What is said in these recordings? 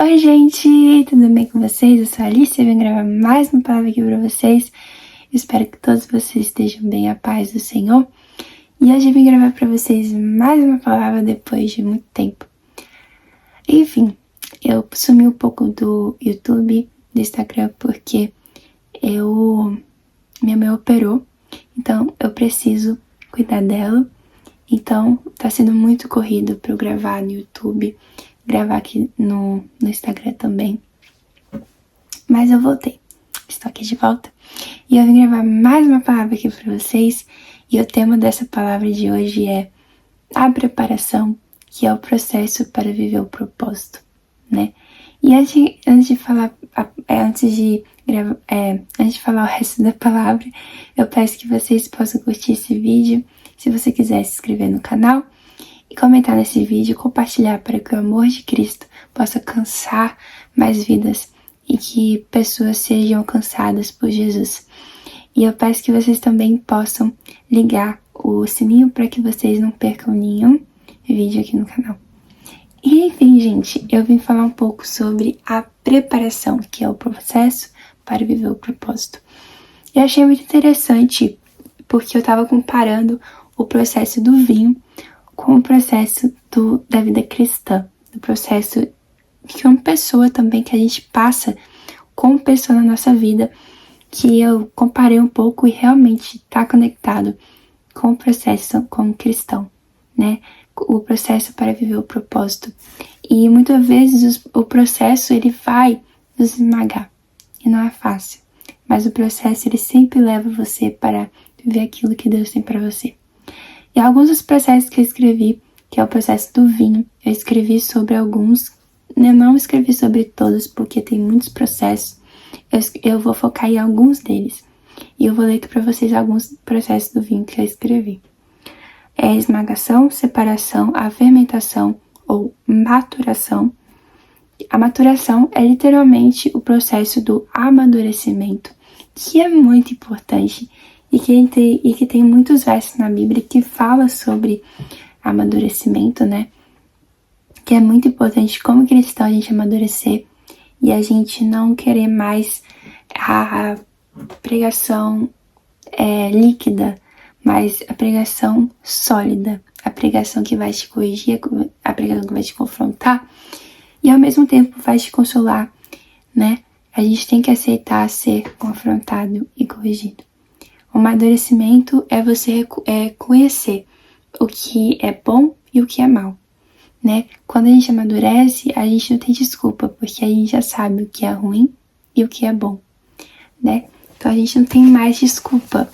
Oi gente, tudo bem com vocês? Eu sou a Alice, eu vim gravar mais uma palavra aqui pra vocês. Eu espero que todos vocês estejam bem, a paz do Senhor. E hoje eu vim gravar pra vocês mais uma palavra depois de muito tempo. Enfim, eu sumi um pouco do YouTube, do Instagram, porque minha mãe operou, então eu preciso cuidar dela. Então tá sendo muito corrido pra eu gravar no YouTube, gravar aqui no Instagram também. Mas eu voltei, estou aqui de volta e eu vim gravar mais uma palavra aqui para vocês. E o tema dessa palavra de hoje é a preparação, que é o processo para viver o propósito, né? E antes de falar o resto da palavra, eu peço que vocês possam curtir esse vídeo, se você quiser se inscrever no canal e comentar nesse vídeo, compartilhar para que o amor de Cristo possa alcançar mais vidas e que pessoas sejam alcançadas por Jesus. E eu peço que vocês também possam ligar o sininho para que vocês não percam nenhum vídeo aqui no canal. E enfim, gente, eu vim falar um pouco sobre a preparação, que é o processo para viver o propósito. Eu achei muito interessante, porque eu estava comparando o processo do vinho com o processo da vida cristã, do processo que uma pessoa também que a gente passa como pessoa na nossa vida, que eu comparei um pouco e realmente está conectado com o processo como cristão, né? O processo para viver o propósito. E muitas vezes o processo ele vai nos esmagar e não é fácil, mas o processo ele sempre leva você para viver aquilo que Deus tem para você. E alguns dos processos que eu escrevi, que é o processo do vinho, eu escrevi sobre alguns. Eu não escrevi sobre todos, porque tem muitos processos. Eu vou focar em alguns deles. E eu vou ler aqui para vocês alguns processos do vinho que eu escrevi. É a esmagação, separação, a fermentação ou maturação. A maturação é literalmente o processo do amadurecimento, que é muito importante e que tem muitos versos na Bíblia que fala sobre amadurecimento, né? Que é muito importante como cristão a gente amadurecer e a gente não querer mais a pregação líquida, mas a pregação sólida, a pregação que vai te corrigir, a pregação que vai te confrontar e ao mesmo tempo vai te consolar, né? A gente tem que aceitar ser confrontado e corrigido. O amadurecimento é você conhecer o que é bom e o que é mal, né? Quando a gente amadurece, a gente não tem desculpa, porque a gente já sabe o que é ruim e o que é bom, né? Então a gente não tem mais desculpa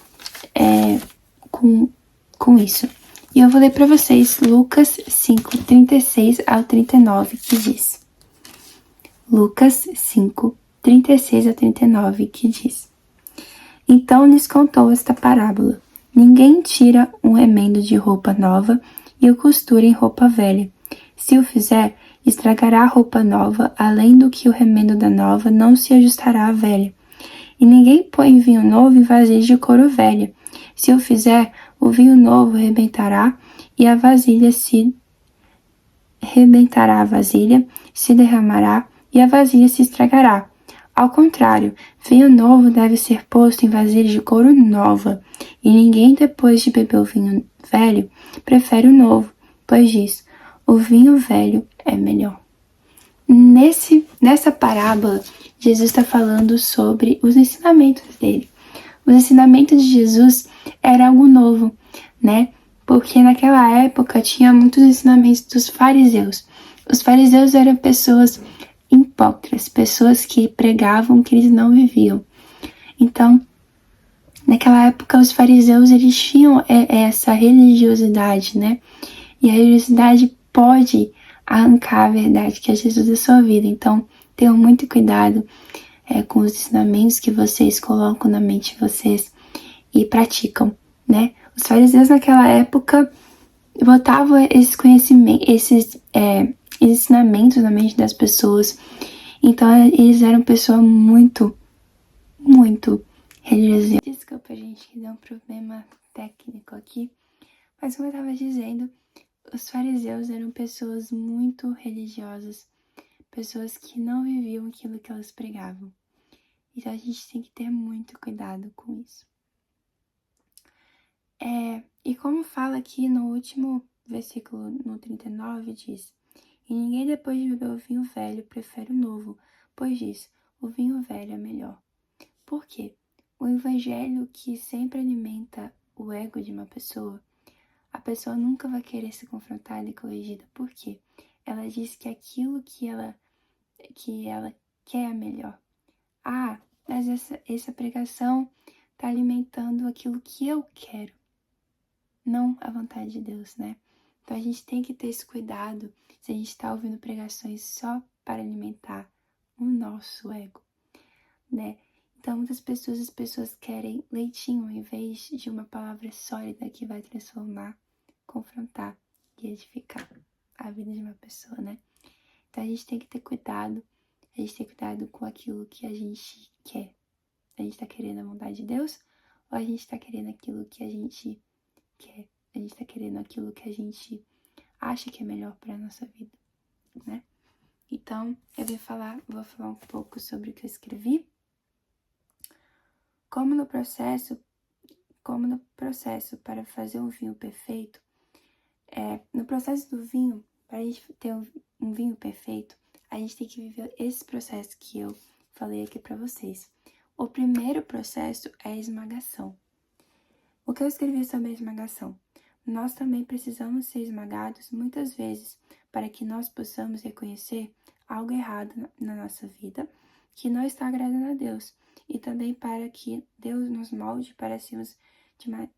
com isso. E eu vou ler para vocês Lucas 5, 36 ao 39, que diz. Lucas 5, 36 a 39, que diz. Então lhes contou esta parábola. Ninguém tira um remendo de roupa nova e o costura em roupa velha. Se o fizer, estragará a roupa nova, além do que o remendo da nova não se ajustará à velha. E ninguém põe vinho novo em vasilha de couro velha. Se o fizer, o vinho novo rebentará e a vasilha se derramará e a vasilha se estragará. Ao contrário, vinho novo deve ser posto em vasilha de couro nova, e ninguém depois de beber o vinho velho prefere o novo, pois diz, o vinho velho é melhor. Nessa parábola, Jesus está falando sobre os ensinamentos dele. Os ensinamentos de Jesus era algo novo, né? Porque naquela época tinha muitos ensinamentos dos fariseus. Os fariseus eram pessoas hipócritas, pessoas que pregavam que eles não viviam. Então, naquela época, os fariseus eles tinham essa religiosidade, né? E a religiosidade pode arrancar a verdade que é Jesus da sua vida. Então, tenham muito cuidado com os ensinamentos que vocês colocam na mente de vocês e praticam, né? Os fariseus naquela época botavam esses conhecimentos, esses ensinamentos na mente das pessoas. Então, eles eram pessoas muito, muito religiosas. Desculpa, gente, que deu um problema técnico aqui. Mas como eu estava dizendo, os fariseus eram pessoas muito religiosas, pessoas que não viviam aquilo que elas pregavam. Então a gente tem que ter muito cuidado com isso. E como fala aqui no último versículo, no 39, diz: E ninguém depois de beber o vinho velho prefere o novo, pois diz, o vinho velho é melhor. Por quê? O evangelho que sempre alimenta o ego de uma pessoa, a pessoa nunca vai querer ser confrontada e corrigida. Por quê? Ela diz que aquilo que ela quer é melhor. Ah, mas essa pregação está alimentando aquilo que eu quero, não a vontade de Deus, né? Então a gente tem que ter esse cuidado se a gente está ouvindo pregações só para alimentar o nosso ego, né? Então muitas pessoas, as pessoas querem leitinho ao invés de uma palavra sólida que vai transformar, confrontar e edificar a vida de uma pessoa, né? Então a gente tem que ter cuidado, a gente tem cuidado com aquilo que a gente quer. A gente tá querendo a vontade de Deus ou a gente tá querendo aquilo que a gente quer? A gente tá querendo aquilo que a gente acha que é melhor para nossa vida, né? Então, eu vou falar um pouco sobre o que eu escrevi. Como no processo para fazer um vinho perfeito, no processo do vinho, para a gente ter um vinho perfeito, a gente tem que viver esse processo que eu falei aqui para vocês. O primeiro processo é a esmagação. O que eu escrevi sobre a esmagação? Nós também precisamos ser esmagados muitas vezes para que nós possamos reconhecer algo errado na nossa vida que não está agradando a Deus e também para que Deus nos molde para sermos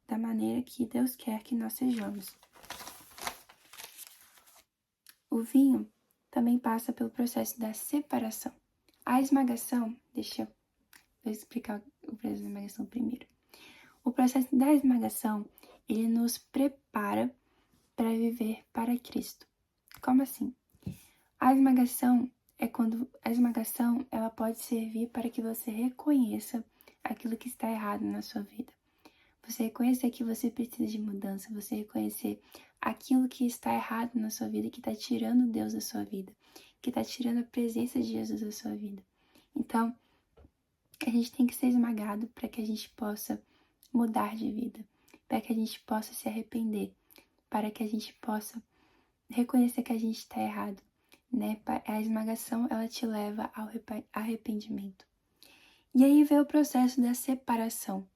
da maneira que Deus quer que nós sejamos. O vinho também passa pelo processo da separação. A esmagação, deixa eu explicar o processo da esmagação primeiro. O processo da esmagação, ele nos prepara para viver para Cristo. Como assim? A esmagação ela pode servir para que você reconheça aquilo que está errado na sua vida. Você reconhecer que você precisa de mudança, você reconhecer aquilo que está errado na sua vida, que está tirando Deus da sua vida, que está tirando a presença de Jesus da sua vida. Então, a gente tem que ser esmagado para que a gente possa mudar de vida, para que a gente possa se arrepender, para que a gente possa reconhecer que a gente está errado, né? A esmagação, ela te leva ao arrependimento. E aí vem o processo da separação,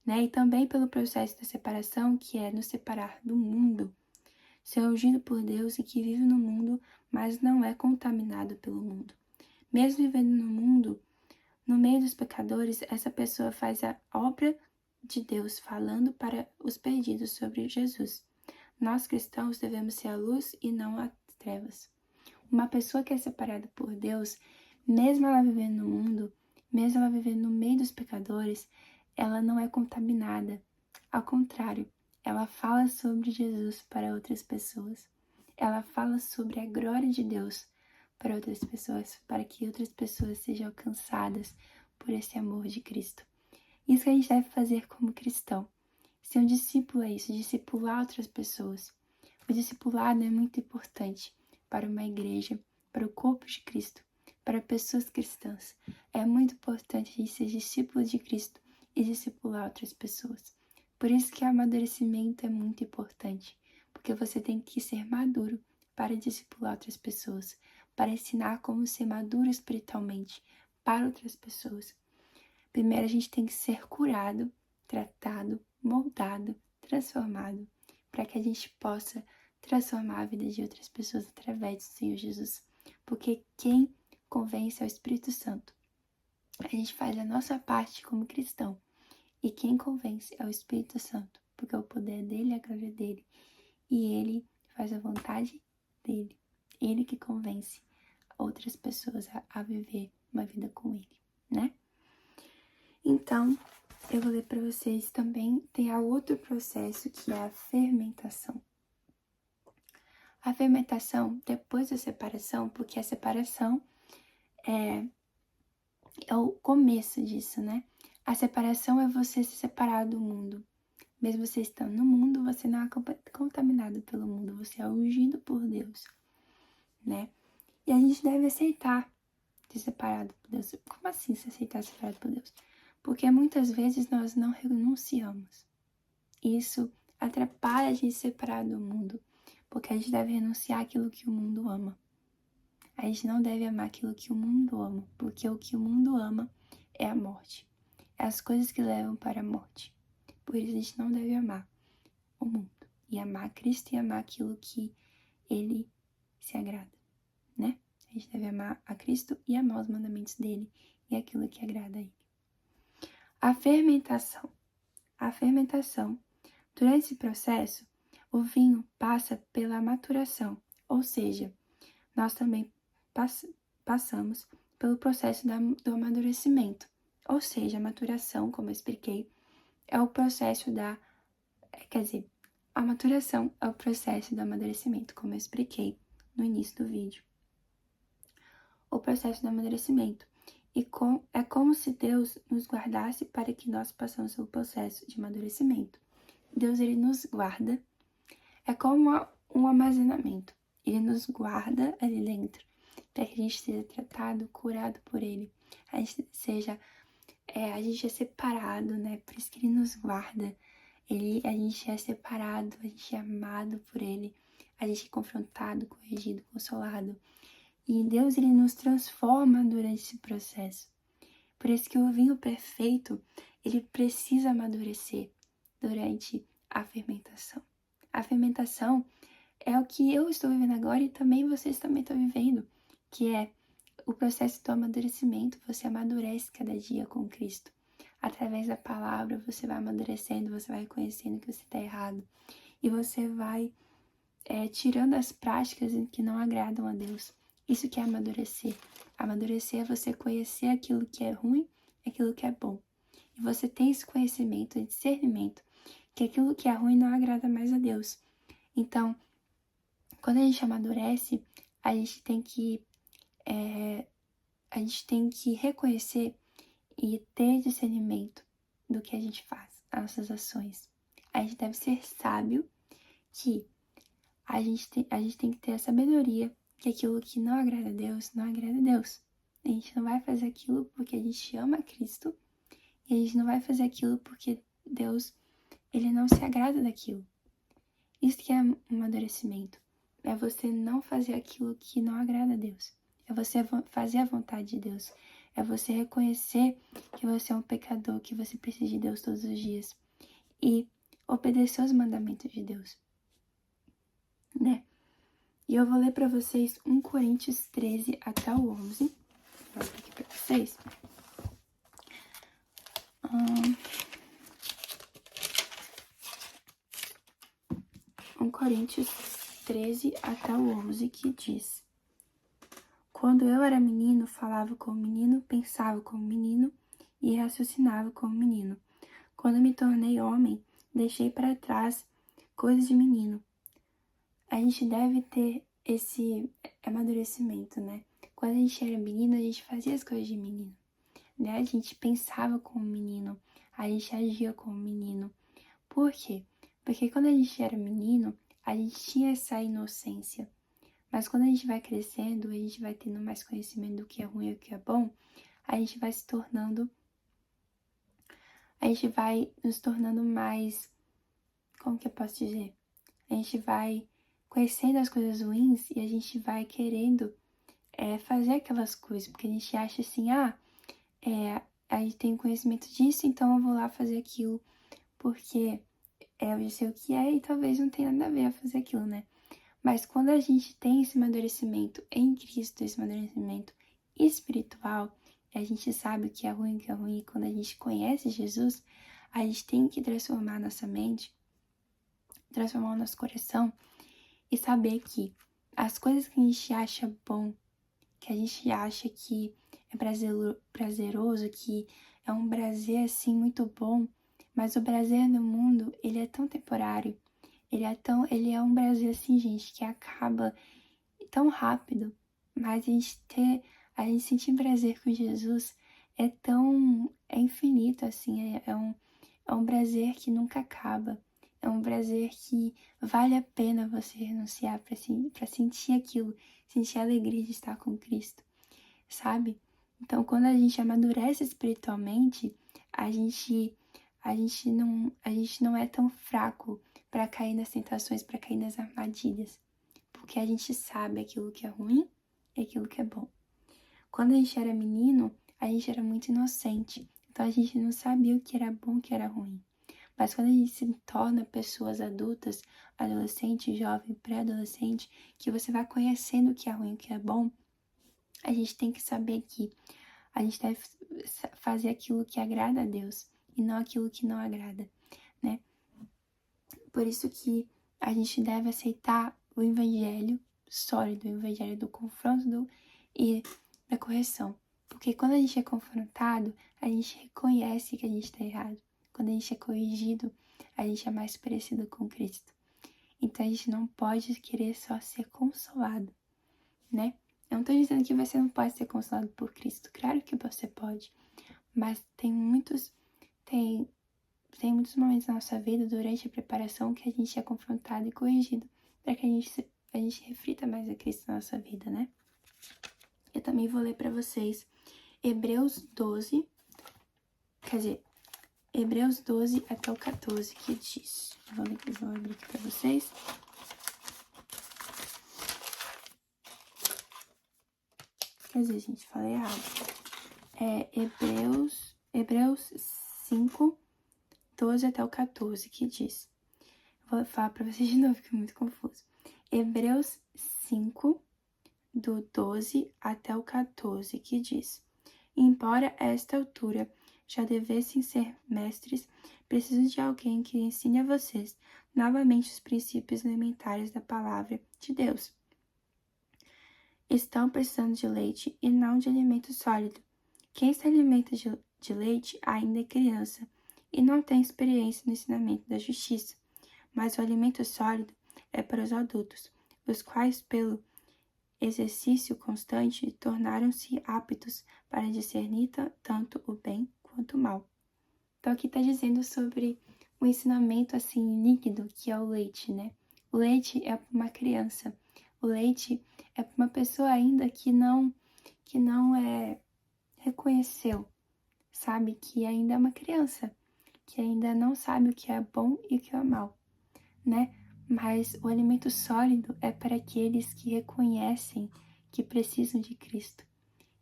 né? E também pelo processo da separação, que é nos separar do mundo, ser ungido por Deus e que vive no mundo, mas não é contaminado pelo mundo. Mesmo vivendo no mundo, no meio dos pecadores, essa pessoa faz a obra de Deus falando para os perdidos sobre Jesus. Nós cristãos devemos ser a luz e não as trevas. Uma pessoa que é separada por Deus, mesmo ela vivendo no mundo, mesmo ela vivendo no meio dos pecadores, ela não é contaminada. Ao contrário, ela fala sobre Jesus para outras pessoas. Ela fala sobre a glória de Deus para outras pessoas, para que outras pessoas sejam alcançadas por esse amor de Cristo. Isso que a gente deve fazer como cristão. Ser um discípulo é isso, discipular outras pessoas. O discipulado é muito importante para uma igreja, para o corpo de Cristo, para pessoas cristãs. É muito importante a gente ser discípulo de Cristo e discipular outras pessoas. Por isso que o amadurecimento é muito importante, porque você tem que ser maduro para discipular outras pessoas, para ensinar como ser maduro espiritualmente para outras pessoas. Primeiro a gente tem que ser curado, tratado, moldado, transformado, para que a gente possa transformar a vida de outras pessoas através do Senhor Jesus. Porque quem convence é o Espírito Santo. A gente faz a nossa parte como cristão. E quem convence é o Espírito Santo, porque o poder dele é a glória dele. E ele faz a vontade dele. Ele que convence outras pessoas a viver uma vida com ele, né? Então, eu vou ler para vocês também, tem outro processo que é a fermentação. A fermentação, depois da separação, porque a separação é o começo disso, né? A separação é você se separar do mundo. Mesmo você estando no mundo, você não é contaminado pelo mundo, você é ungido por Deus, né? E a gente deve aceitar ser separado por Deus. Como assim se aceitar separado por Deus? Porque muitas vezes nós não renunciamos. Isso atrapalha a gente separar do mundo, porque a gente deve renunciar àquilo que o mundo ama. A gente não deve amar aquilo que o mundo ama, porque o que o mundo ama é a morte. É as coisas que levam para a morte. Por isso a gente não deve amar o mundo. E amar Cristo e amar aquilo que ele se agrada, né? A gente deve amar a Cristo e amar os mandamentos dele e aquilo que agrada a ele. A fermentação. A fermentação. Durante esse processo, o vinho passa pela maturação, ou seja, nós também passamos pelo processo do amadurecimento. Ou seja, a maturação, como eu expliquei, é o processo a maturação é o processo do amadurecimento, como eu expliquei no início do vídeo. O processo do amadurecimento. É como se Deus nos guardasse para que nós passemos pelo processo de amadurecimento. Deus, ele nos guarda. É como um armazenamento. Ele nos guarda ali dentro, para que a gente seja tratado, curado por ele. A gente é separado, né? Por isso que ele nos guarda. A gente é separado, a gente é amado por ele. A gente é confrontado, corrigido, consolado. E Deus, ele nos transforma durante esse processo. Por isso que o vinho perfeito, ele precisa amadurecer durante a fermentação. A fermentação é o que eu estou vivendo agora e também vocês também estão vivendo, que é o processo do amadurecimento. Você amadurece cada dia com Cristo. Através da palavra, você vai amadurecendo, você vai reconhecendo que você está errado. E você vai tirando as práticas que não agradam a Deus. Isso que é amadurecer. Amadurecer é você conhecer aquilo que é ruim e aquilo que é bom. E você tem esse conhecimento, esse discernimento, que aquilo que é ruim não agrada mais a Deus. Então, quando a gente amadurece, a gente tem que reconhecer e ter discernimento do que a gente faz, as nossas ações. A gente deve ser sábio que a gente tem que ter a sabedoria que aquilo que não agrada a Deus, não agrada a Deus. A gente não vai fazer aquilo porque a gente ama Cristo e a gente não vai fazer aquilo porque Deus, ele não se agrada daquilo. Isso que é um amadurecimento. É você não fazer aquilo que não agrada a Deus. É você fazer a vontade de Deus. É você reconhecer que você é um pecador, que você precisa de Deus todos os dias. E obedecer os mandamentos de Deus. Né? E eu vou ler para vocês 1 Coríntios 13 até o 11. Vou ler aqui para vocês. 1 Coríntios 13 até o 11, que diz: Quando eu era menino, falava como menino, pensava como menino e raciocinava como menino. Quando me tornei homem, deixei para trás coisas de menino. A gente deve ter esse amadurecimento, né? Quando a gente era menino, a gente fazia as coisas de menino, né? A gente pensava como menino, a gente agia como menino. Por quê? Porque quando a gente era menino, a gente tinha essa inocência. Mas quando a gente vai crescendo, a gente vai tendo mais conhecimento do que é ruim e o que é bom, a gente vai nos tornando mais, como que eu posso dizer? A gente vai conhecendo as coisas ruins e a gente vai querendo fazer aquelas coisas, porque a gente acha assim, a gente tem conhecimento disso, então eu vou lá fazer aquilo, porque eu já sei o que é e talvez não tenha nada a ver a fazer aquilo, né? Mas quando a gente tem esse amadurecimento em Cristo, esse amadurecimento espiritual, e a gente sabe o que é ruim, e quando a gente conhece Jesus, a gente tem que transformar nossa mente, transformar o nosso coração e saber que as coisas que a gente acha bom, que a gente acha que é prazeroso, que é um prazer assim muito bom, mas o prazer no mundo, ele é tão temporário, ele é um prazer assim, gente, que acaba tão rápido, mas a gente sentir prazer com Jesus é infinito, assim, é um prazer que nunca acaba, É um prazer que vale a pena você renunciar para sentir aquilo, sentir a alegria de estar com Cristo, sabe? Então, quando a gente amadurece espiritualmente, a gente não é tão fraco para cair nas tentações, para cair nas armadilhas, porque a gente sabe aquilo que é ruim e aquilo que é bom. Quando a gente era menino, a gente era muito inocente, então a gente não sabia o que era bom e o que era ruim. Mas quando a gente se torna pessoas adultas, adolescente, jovem, pré-adolescente, que você vai conhecendo o que é ruim e o que é bom, a gente tem que saber que a gente deve fazer aquilo que agrada a Deus e não aquilo que não agrada, né? Por isso que a gente deve aceitar o evangelho sólido, o evangelho do confronto e da correção. Porque quando a gente é confrontado, a gente reconhece que a gente está errado. Quando a gente é corrigido, a gente é mais parecido com Cristo. Então a gente não pode querer só ser consolado, né? Eu não estou dizendo que você não pode ser consolado por Cristo. Claro que você pode. Mas tem muitos momentos na nossa vida, durante a preparação, que a gente é confrontado e corrigido para que a gente reflita mais a Cristo na nossa vida, né? Eu também vou ler para vocês Hebreus 12 até o 14, que diz. Eu vou abrir aqui para vocês. Quer dizer, gente, falei errado. É Hebreus 5, 12 até o 14, que diz. Vou falar para vocês de novo, que é muito confuso. Hebreus 5, do 12 até o 14, que diz: embora a esta altura já devessem ser mestres, preciso de alguém que ensine a vocês novamente os princípios elementares da palavra de Deus. Estão precisando de leite e não de alimento sólido. Quem se alimenta de leite ainda é criança e não tem experiência no ensinamento da justiça, mas o alimento sólido é para os adultos, os quais, pelo exercício constante, tornaram-se aptos para discernir tanto o bem quanto o mal. Então aqui está dizendo sobre o ensinamento assim líquido que é o leite, né? O leite é para uma criança. O leite é para uma pessoa ainda que não reconheceu, sabe? Que ainda é uma criança, que ainda não sabe o que é bom e o que é mal, né? Mas o alimento sólido é para aqueles que reconhecem que precisam de Cristo,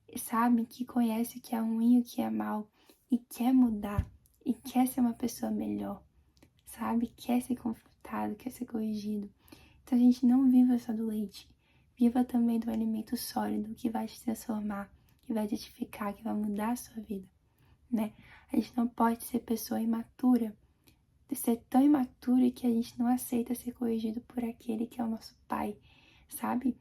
e sabem que conhecem o que é ruim e o que é mal, e quer mudar, e quer ser uma pessoa melhor, sabe? Quer ser confrontado, quer ser corrigido. Então a gente não viva só do leite, viva também do alimento sólido que vai te transformar, que vai te edificar, que vai mudar a sua vida, né? A gente não pode ser pessoa imatura, de ser tão imatura que a gente não aceita ser corrigido por aquele que é o nosso Pai, sabe?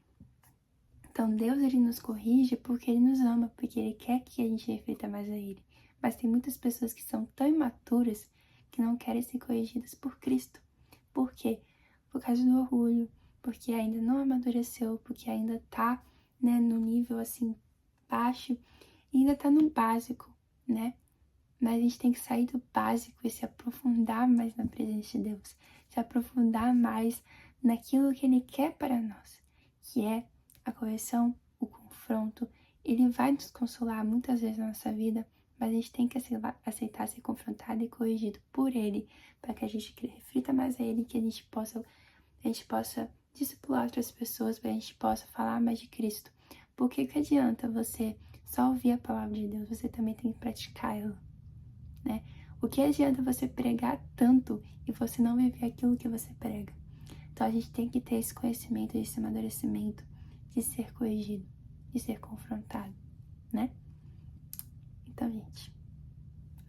Então Deus, ele nos corrige porque ele nos ama, porque ele quer que a gente reflita mais a ele. Mas tem muitas pessoas que são tão imaturas que não querem ser corrigidas por Cristo. Por quê? Por causa do orgulho, porque ainda não amadureceu, porque ainda tá, né, no nível assim baixo e ainda tá no básico, né? Mas a gente tem que sair do básico e se aprofundar mais na presença de Deus, se aprofundar mais naquilo que Ele quer para nós, que é a correção, o confronto. Ele vai nos consolar muitas vezes na nossa vida, mas a gente tem que aceitar ser confrontado e corrigido por Ele, para que a gente reflita mais a Ele, que a gente possa discipular outras pessoas, para a gente possa falar mais de Cristo. Porque que adianta você só ouvir a palavra de Deus, você também tem que praticar ela, né? O que adianta você pregar tanto e você não viver aquilo que você prega? Então a gente tem que ter esse conhecimento, esse amadurecimento de ser corrigido, de ser confrontado, né? Então, gente,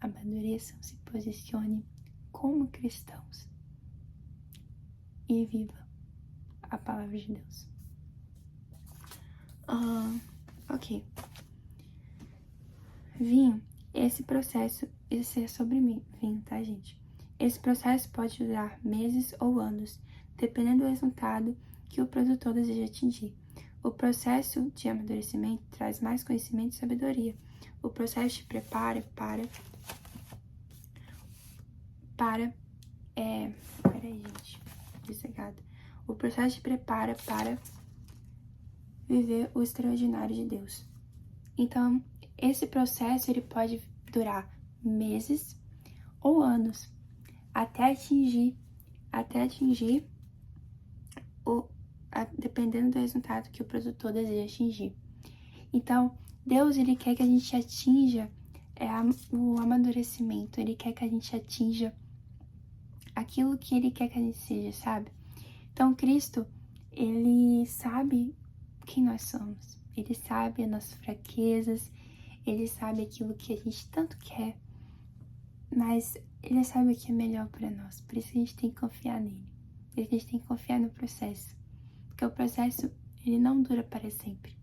amadureçam, se posicionem como cristãos e viva a palavra de Deus. Ok. Vinho, esse processo, isso é sobre mim, vinho, tá, gente? Esse processo pode durar meses ou anos, dependendo do resultado que o produtor deseja atingir. O processo de amadurecimento traz mais conhecimento e sabedoria. O processo te prepara para prepara a gente, sossegado. O processo te prepara para viver o extraordinário de Deus. Então, esse processo ele pode durar meses ou anos até atingir dependendo do resultado que o produtor deseja atingir. Então, Deus ele quer que a gente atinja o amadurecimento, ele quer que a gente atinja aquilo que ele quer que a gente seja, sabe? Então, Cristo, ele sabe quem nós somos, ele sabe as nossas fraquezas, ele sabe aquilo que a gente tanto quer, mas ele sabe o que é melhor para nós, por isso a gente tem que confiar nele, por isso a gente tem que confiar no processo, porque o processo, ele não dura para sempre.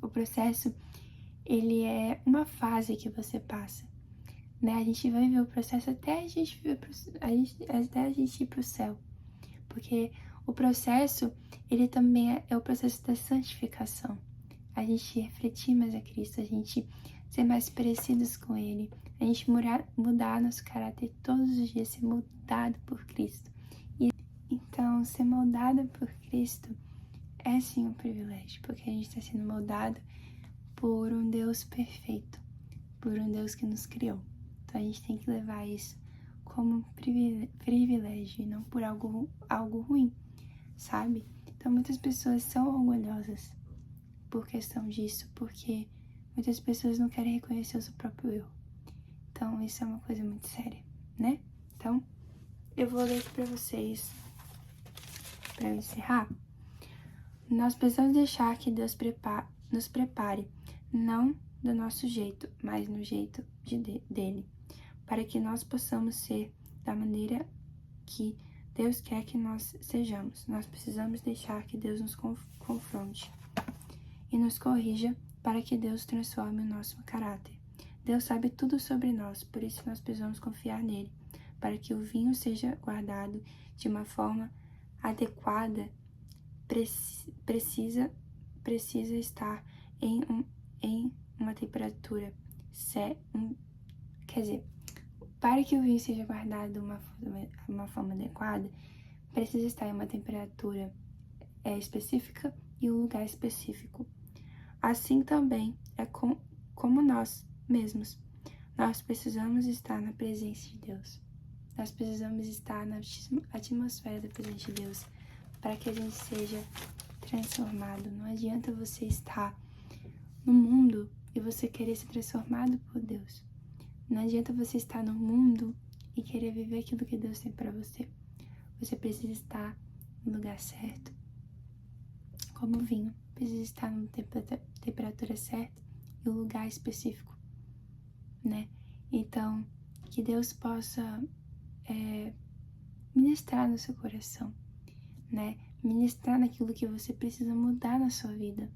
O processo, ele é uma fase que você passa, né? A gente vai viver o processo até a gente ir pro céu, porque o processo, ele também é o processo da santificação. A gente refletir mais a Cristo, a gente ser mais parecidos com Ele, a gente mudar nosso caráter todos os dias, ser moldado por Cristo. E então, ser moldado por Cristo é sim um privilégio, porque a gente está sendo moldado por um Deus perfeito, por um Deus que nos criou. Então a gente tem que levar isso como um privilégio e não por algo ruim, sabe? Então muitas pessoas são orgulhosas por questão disso, porque muitas pessoas não querem reconhecer o seu próprio erro. Então isso é uma coisa muito séria, né? Então eu vou ler aqui pra vocês, pra eu encerrar. Nós precisamos deixar que Deus nos prepare, não do nosso jeito, mas no jeito dele, para que nós possamos ser da maneira que Deus quer que nós sejamos. Nós precisamos deixar que Deus nos confronte e nos corrija para que Deus transforme o nosso caráter. Deus sabe tudo sobre nós, por isso nós precisamos confiar nele, para que o vinho seja guardado de uma forma adequada. Precisa estar em uma temperatura para que o vinho seja guardado de uma forma adequada, precisa estar em uma temperatura específica e um lugar específico. Assim também é como nós mesmos. Nós precisamos estar na presença de Deus. Nós precisamos estar na atmosfera da presença de Deus para que a gente seja transformado. Não adianta você estar no mundo e você querer ser transformado por Deus. Não adianta você estar no mundo e querer viver aquilo que Deus tem para você. Você precisa estar no lugar certo, como o vinho. Precisa estar na temperatura certa e o lugar específico, né? Então, que Deus possa ministrar no seu coração, né? Ministrar naquilo que você precisa mudar na sua vida.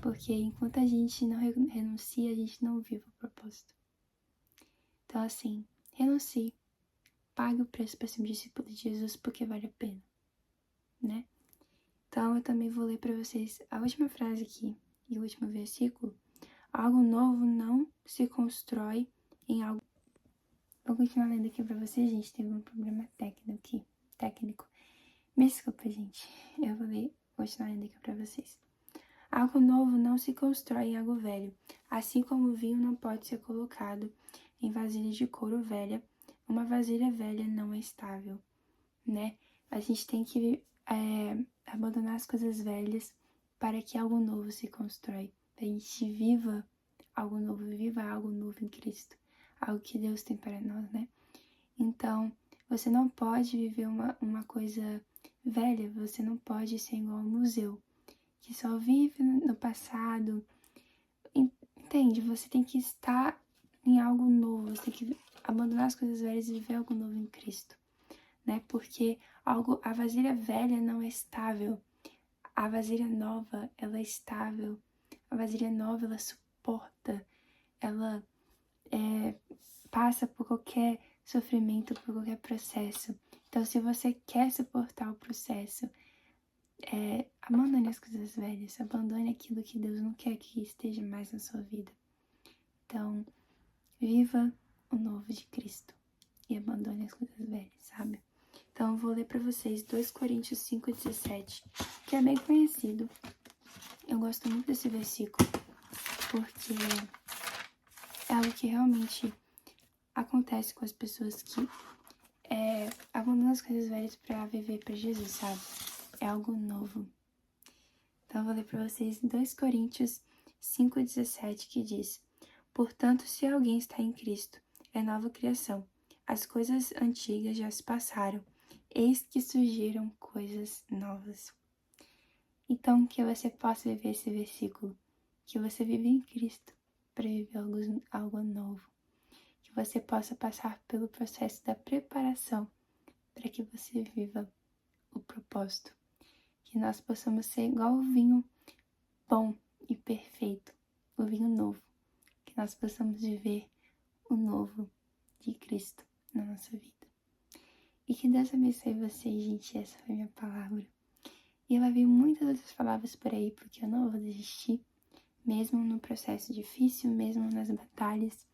Porque enquanto a gente não renuncia, a gente não vive o propósito. Então, assim, renuncie. Pague o preço para ser um discípulo de Jesus, porque vale a pena, né? Então, eu também vou ler para vocês a última frase aqui e o último versículo. Algo novo não se constrói em algo... Vou continuar lendo aqui para vocês, gente. Teve um problema técnico. Me desculpa, gente. Eu vou continuar lendo aqui para vocês. Algo novo não se constrói em algo velho, assim como o vinho não pode ser colocado em vasilha de couro velha, uma vasilha velha não é estável, né? A gente tem que abandonar as coisas velhas para que algo novo se constrói, para a gente viva algo novo em Cristo, algo que Deus tem para nós, né? Então, você não pode viver uma coisa velha, você não pode ser igual ao museu, que só vive no passado. Entende? Você tem que estar em algo novo, você tem que abandonar as coisas velhas e viver algo novo em Cristo, né? Porque a vasilha velha não é estável, a vasilha nova, ela é estável, a vasilha nova, ela suporta, ela passa por qualquer sofrimento, por qualquer processo. Então, se você quer suportar o processo, abandone as coisas velhas, abandone aquilo que Deus não quer que esteja mais na sua vida. Então, viva o novo de Cristo e abandone as coisas velhas, sabe? Então, Então eu vou ler para vocês 2 Coríntios 5,17, que é bem conhecido. Eu gosto muito desse versículo, porque é algo que realmente acontece com as pessoas que abandonam as coisas velhas para viver para Jesus, sabe? É algo novo. Então eu vou ler para vocês 2 Coríntios 5,17, que diz: Portanto, se alguém está em Cristo, é nova criação. As coisas antigas já se passaram, eis que surgiram coisas novas. Então, que você possa viver esse versículo, que você vive em Cristo para viver algo novo. Que você possa passar pelo processo da preparação para que você viva o propósito. Que nós possamos ser igual o vinho bom e perfeito, o vinho novo. Que nós possamos viver o novo de Cristo na nossa vida. E que Deus abençoe vocês, gente. Essa foi a minha palavra. E eu vai vir muitas outras palavras por aí, porque eu não vou desistir. Mesmo no processo difícil, mesmo nas batalhas,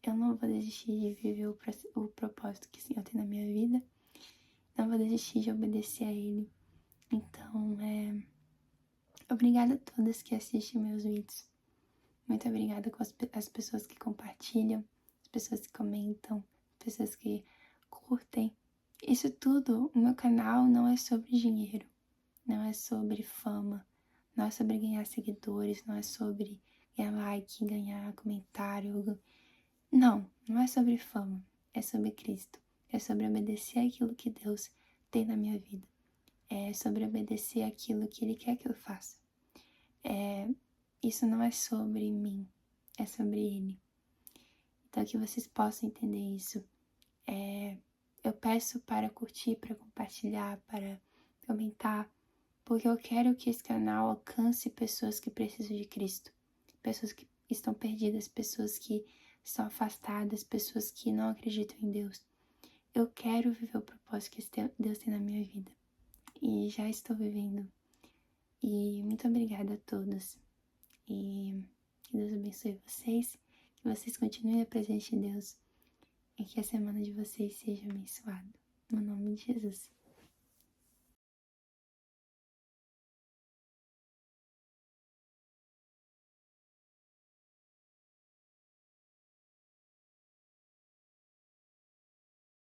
eu não vou desistir de viver o propósito que o Senhor tem na minha vida. Não vou desistir de obedecer a Ele. Então, obrigada a todas que assistem meus vídeos. Muito obrigada com as pessoas que compartilham, as pessoas que comentam, as pessoas que curtem. Isso tudo, o meu canal não é sobre dinheiro, não é sobre fama, não é sobre ganhar seguidores, não é sobre ganhar like, ganhar comentário. Não é sobre fama, é sobre Cristo. É sobre obedecer aquilo que Deus tem na minha vida. É sobre obedecer aquilo que Ele quer que eu faça. Isso não é sobre mim, é sobre Ele. Então que vocês possam entender isso. Eu peço para curtir, para compartilhar, para comentar, porque eu quero que esse canal alcance pessoas que precisam de Cristo, pessoas que estão perdidas, pessoas que estão afastadas, pessoas que não acreditam em Deus. Eu quero viver o propósito que Deus tem na minha vida, e já estou vivendo. E muito obrigada a todos, e que Deus abençoe vocês, que vocês continuem na presença de Deus, e que a semana de vocês seja abençoada. No nome de Jesus.